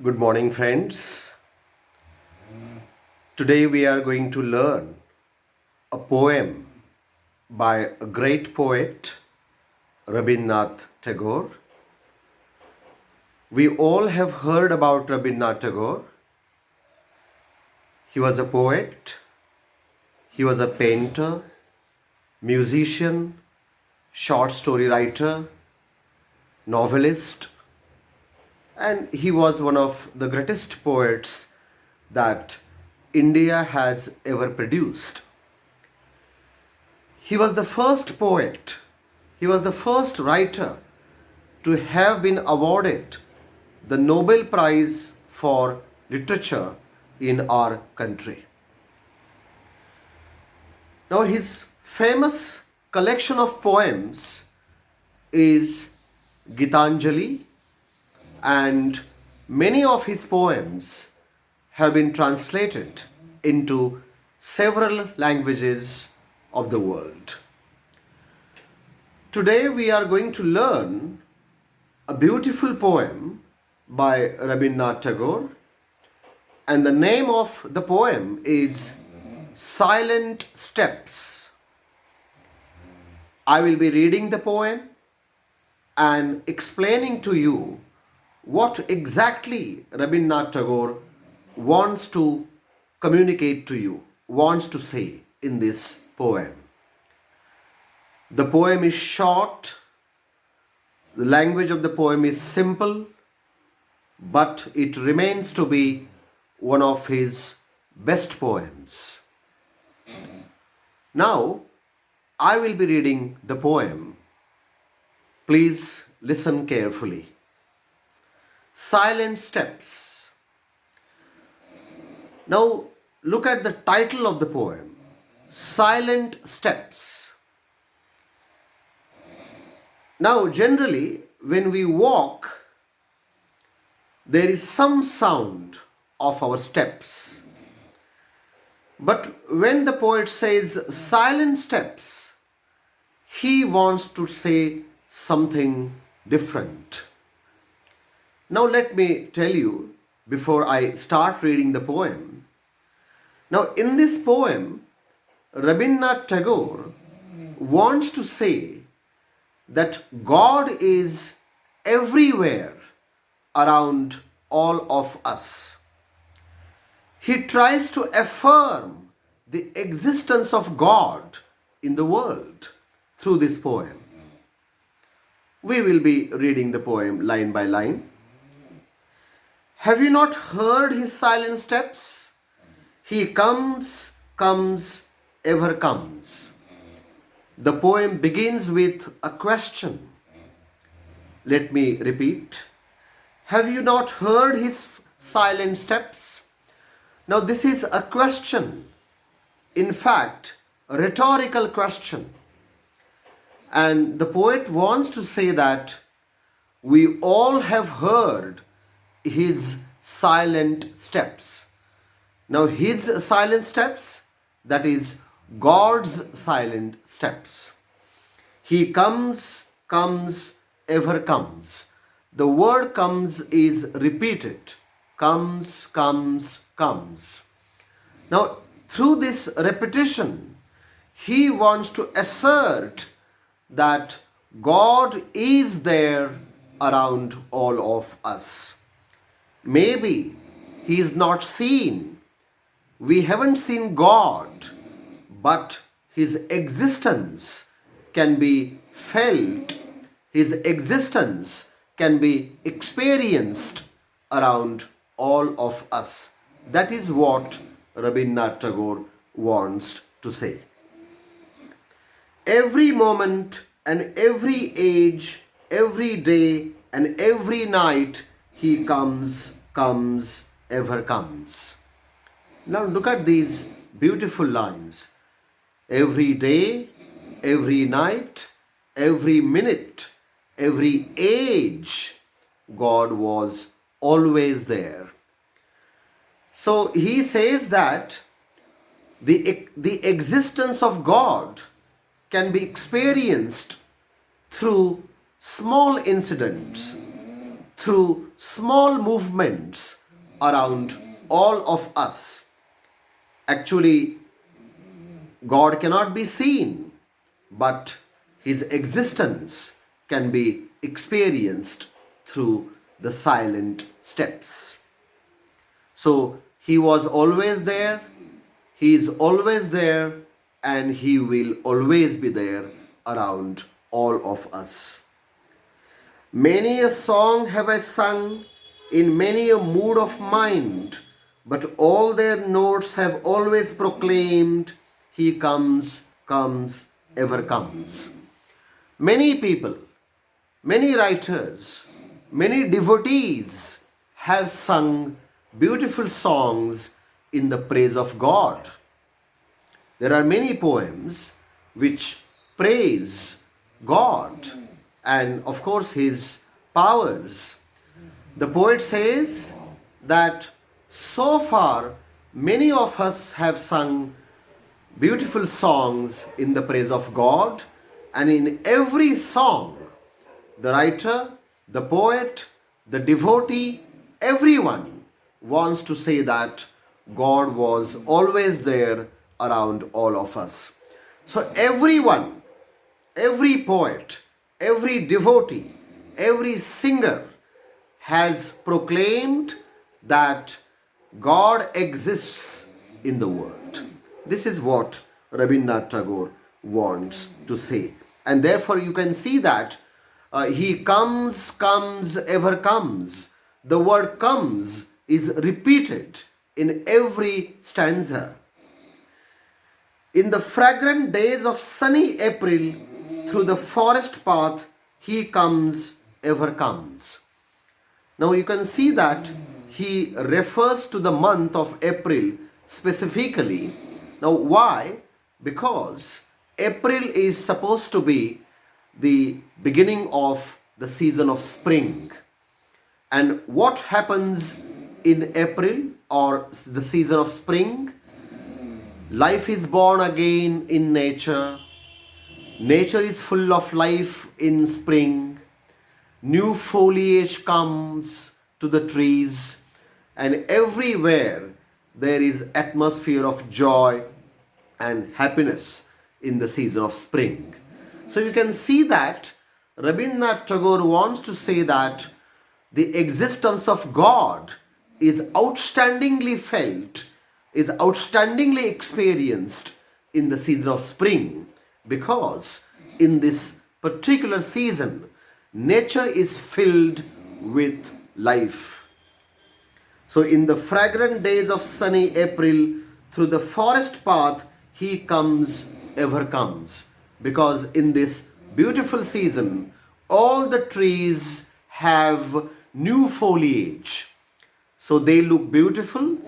Good morning, friends. Today we are going to learn a poem by a great poet, Rabindranath Tagore. We all have heard about Rabindranath Tagore. He was a poet, he was a painter, musician, short story writer, novelist, and he was one of the greatest poets that India has ever produced. He was the first poet, he was the first writer to have been awarded the Nobel Prize for Literature in our country. Now, his famous collection of poems is Gitanjali, and many of his poems have been translated into several languages of the world. Today we are going to learn a beautiful poem by Rabindranath Tagore, and the name of the poem is Silent Steps. I will be reading the poem and explaining to you what exactly Rabindranath Tagore wants to communicate to you, wants to say in this poem. The poem is short, the language of the poem is simple, but it remains to be one of his best poems. Now, I will be reading the poem. Please listen carefully. Silent Steps. Now, look at the title of the poem, Silent Steps. Now, generally, when we walk, there is some sound of our steps. But when the poet says silent steps, he wants to say something different. Now let me tell you before I start reading the poem. Now in this poem, Rabindranath Tagore wants to say that God is everywhere around all of us. He tries to affirm the existence of God in the world through this poem. We will be reading the poem line by line. Have you not heard his silent steps? He comes, ever comes. The poem begins with a question. Let me repeat. Have you not heard his silent steps? Now this is a question, in fact, a rhetorical question. And the poet wants to say that we all have heard his silent steps. Now his silent steps, that is God's silent steps. He comes, ever comes. The word comes is repeated. Comes. Now through this repetition, he wants to assert that God is there around all of us. Maybe he is not seen. We haven't seen God, but his existence can be felt. His existence can be experienced around all of us. That is what Rabindranath Tagore wants to say. Every moment and every age, every day and every night, he comes, ever comes. Now look at these beautiful lines. Every day, every night, every minute, every age, God was always there. So he says that the existence of God can be experienced through small incidents, through small movements around all of us. Actually, God cannot be seen, but His existence can be experienced through the silent steps. So He was always there, He is always there, and He will always be there around all of us. Many a song have I sung in many a mood of mind, but all their notes have always proclaimed, He comes, comes, ever comes. Many people, many writers, many devotees have sung beautiful songs in the praise of God. There are many poems which praise God and, of course, His powers. The poet says that so far many of us have sung beautiful songs in the praise of God, and in every song, the writer, the poet, the devotee, everyone wants to say that God was always there around all of us. So everyone, every poet, every devotee, every singer has proclaimed that God exists in the world. This is what Rabindranath Tagore wants to say. And therefore you can see that He comes, comes, ever comes. The word comes is repeated in every stanza. In the fragrant days of sunny April, through the forest path, He comes, ever comes. Now you can see that he refers to the month of April specifically. Now why? Because April is supposed to be the beginning of the season of spring. And what happens in April or the season of spring? Life is born again in nature. Nature is full of life in spring. New foliage comes to the trees, and everywhere there is atmosphere of joy and happiness in the season of spring. So you can see that Rabindranath Tagore wants to say that the existence of God is outstandingly felt, is outstandingly experienced in the season of spring, because in this particular season, nature is filled with life. So in the fragrant days of sunny April, through the forest path, He comes, ever comes. Because in this beautiful season, all the trees have new foliage. So they look beautiful,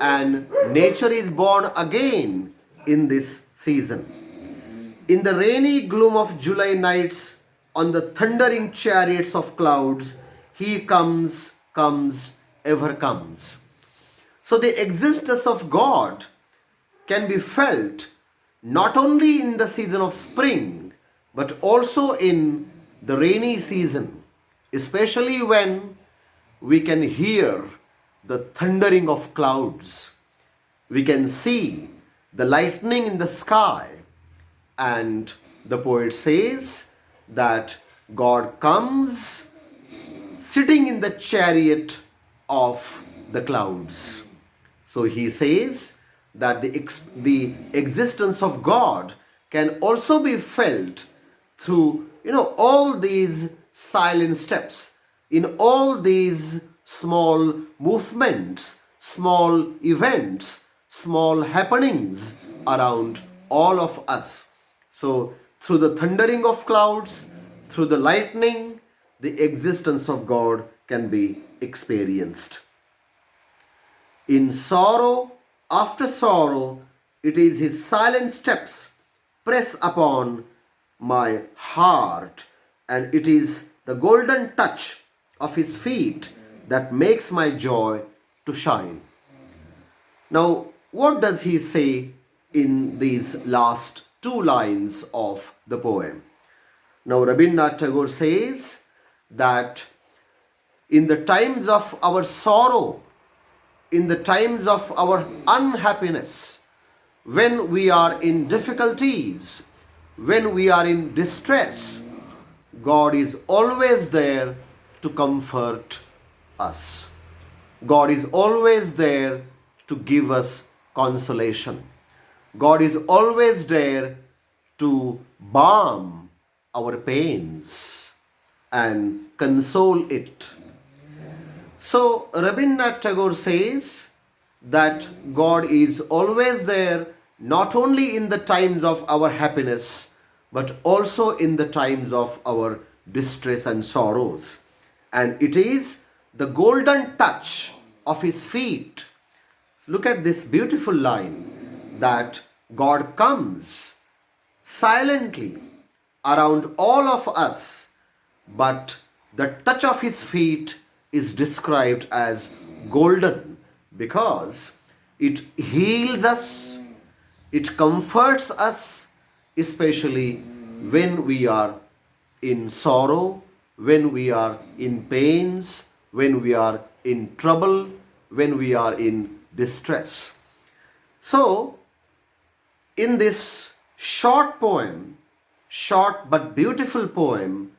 and nature is born again in this season. In the rainy gloom of July nights, on the thundering chariots of clouds, He comes, comes, ever comes. So the existence of God can be felt not only in the season of spring, but also in the rainy season, especially when we can hear the thundering of clouds. We can see the lightning in the sky, and the poet says that God comes sitting in the chariot of the clouds. So he says that the existence of God can also be felt through, all these silent steps, in all these small movements, small events, small happenings around all of us. So through the thundering of clouds, through the lightning, the existence of God can be experienced. In sorrow after sorrow, it is His silent steps press upon my heart, and it is the golden touch of His feet that makes my joy to shine. Now, what does he say in these last two lines of the poem? Now, Rabindranath Tagore says that in the times of our sorrow, in the times of our unhappiness, when we are in difficulties, when we are in distress, God is always there to comfort us. God is always there to give us consolation. God is always there to balm our pains and console it. So Rabindranath Tagore says that God is always there not only in the times of our happiness but also in the times of our distress and sorrows. And it is the golden touch of his feet. Look at this beautiful line that God comes silently around all of us, but the touch of his feet is described as golden because it heals us, it comforts us, especially when we are in sorrow, when we are in pains, when we are in trouble, when we are in distress. So, in this short poem, short but beautiful poem,